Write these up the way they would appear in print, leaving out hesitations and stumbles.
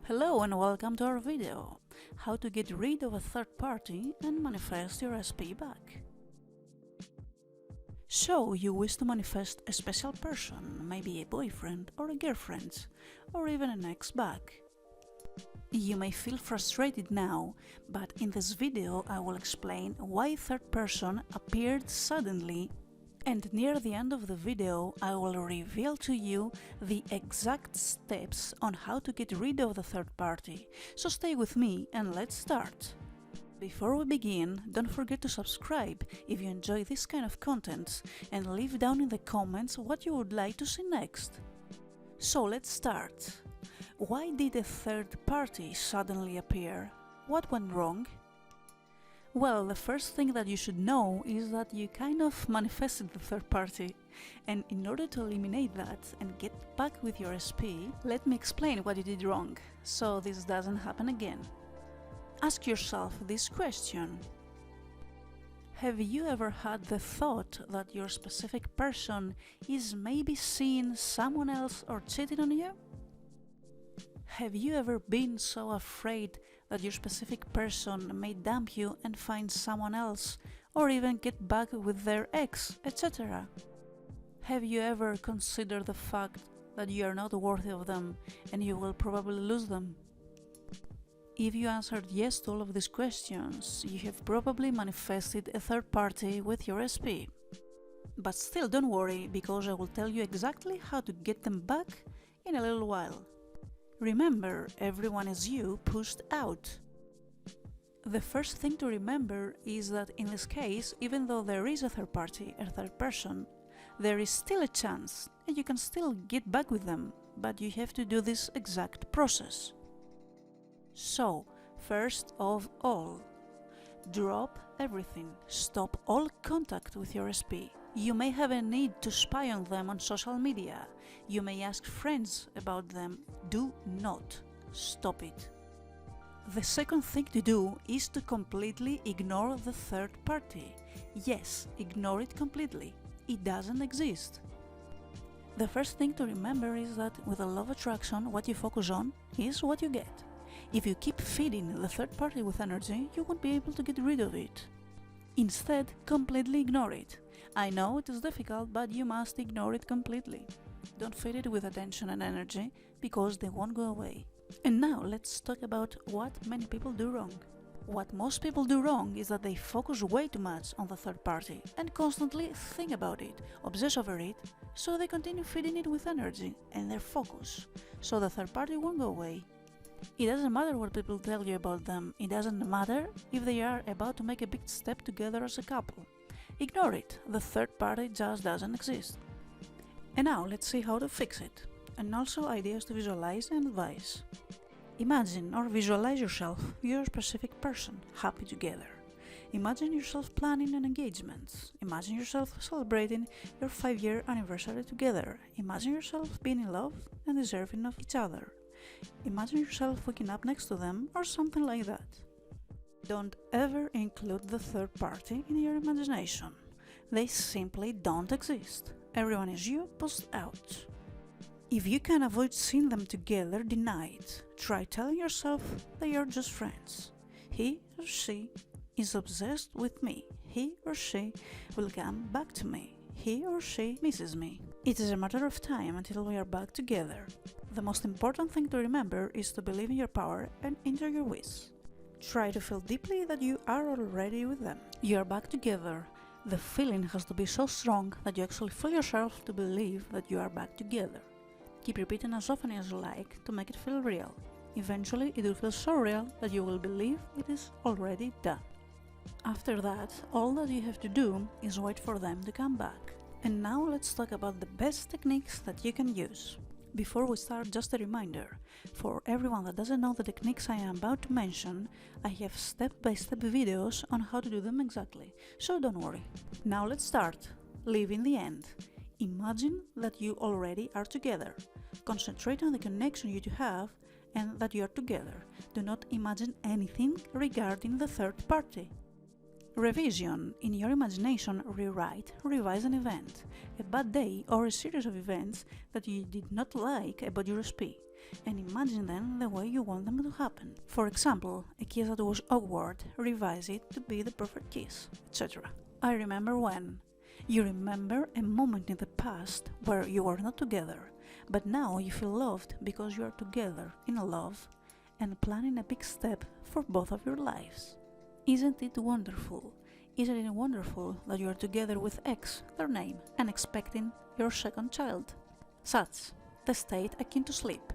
Hello and welcome to our video, how to get rid of a third party and manifest your SP back. So you wish to manifest a special person, maybe a boyfriend or a girlfriend, or even an ex back. You may feel frustrated now, but in this video I will explain why third person appeared suddenly, and near the end of the video I will reveal to you the exact steps on how to get rid of the third party, so stay with me and let's start. Before we begin, don't forget to subscribe if you enjoy this kind of content and leave down in the comments what you would like to see next. So let's start. Why did a third party suddenly appear? What went wrong? Well, the first thing that you should know is that you kind of manifested the third party, and in order to eliminate that and get back with your SP, let me explain what you did wrong, so this doesn't happen again. Ask yourself this question. Have you ever had the thought that your specific person is maybe seeing someone else or cheating on you? Have you ever been so afraid that your specific person may dump you and find someone else, or even get back with their ex, etc.? Have you ever considered the fact that you are not worthy of them and you will probably lose them? If you answered yes to all of these questions, you have probably manifested a third party with your SP. But still don't worry, because I will tell you exactly how to get them back in a little while. Remember, everyone is you pushed out. The first thing to remember is that in this case, even though there is a third party, a third person, there is still a chance and you can still get back with them, but you have to do this exact process. So, first of all, drop everything, stop all contact with your SP. You may have a need to spy on them on social media. You may ask friends about them. Do not stop it. The second thing to do is to completely ignore the third party. Yes, ignore it completely. It doesn't exist. The first thing to remember is that with the law of attraction, what you focus on is what you get. If you keep feeding the third party with energy, you won't be able to get rid of it. Instead, completely ignore it. I know it is difficult, but you must ignore it completely. Don't feed it with attention and energy, because they won't go away. And now let's talk about what many people do wrong. What most people do wrong is that they focus way too much on the third party and constantly think about it, obsess over it, so they continue feeding it with energy and their focus, so the third party won't go away. It doesn't matter what people tell you about them, it doesn't matter if they are about to make a big step together as a couple. Ignore it, the third party just doesn't exist. And now let's see how to fix it, and also ideas to visualize and advise. Imagine or visualize yourself, your specific person, happy together. Imagine yourself planning an engagement. Imagine yourself celebrating your 5-year anniversary together. Imagine yourself being in love and deserving of each other. Imagine yourself waking up next to them or something like that. Don't ever include the third party in your imagination. They simply don't exist. Everyone is you pushed out. If you can avoid seeing them together, deny it. Try telling yourself they are just friends. He or she is obsessed with me. He or she will come back to me. He or she misses me. It is a matter of time until we are back together. The most important thing to remember is to believe in your power and enjoy your wish. Try to feel deeply that you are already with them. You are back together. The feeling has to be so strong that you actually feel yourself to believe that you are back together. Keep repeating as often as you like to make it feel real. Eventually it will feel so real that you will believe it is already done. After that, all that you have to do is wait for them to come back. And now let's talk about the best techniques that you can use. Before we start, just a reminder, for everyone that doesn't know the techniques I am about to mention, I have step-by-step videos on how to do them exactly, so don't worry. Now let's start. Live in the end. Imagine that you already are together. Concentrate on the connection you two have and that you are together. Do not imagine anything regarding the third party. Revision. In your imagination, rewrite, revise an event, a bad day or a series of events that you did not like about your SP. and imagine them the way you want them to happen. For example, a kiss that was awkward, revise it to be the perfect kiss, etc. I remember when. You remember a moment in the past where you were not together, but now you feel loved because you are together in love and planning a big step for both of your lives. Isn't it wonderful? Isn't it wonderful that you are together with X, their name, and expecting your second child? Such the state akin to sleep.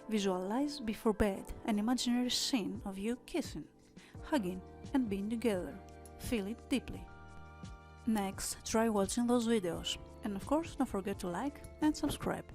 Visualize before bed an imaginary scene of you kissing, hugging, and being together. Feel it deeply. Next, try watching those videos, and of course don't forget to like and subscribe.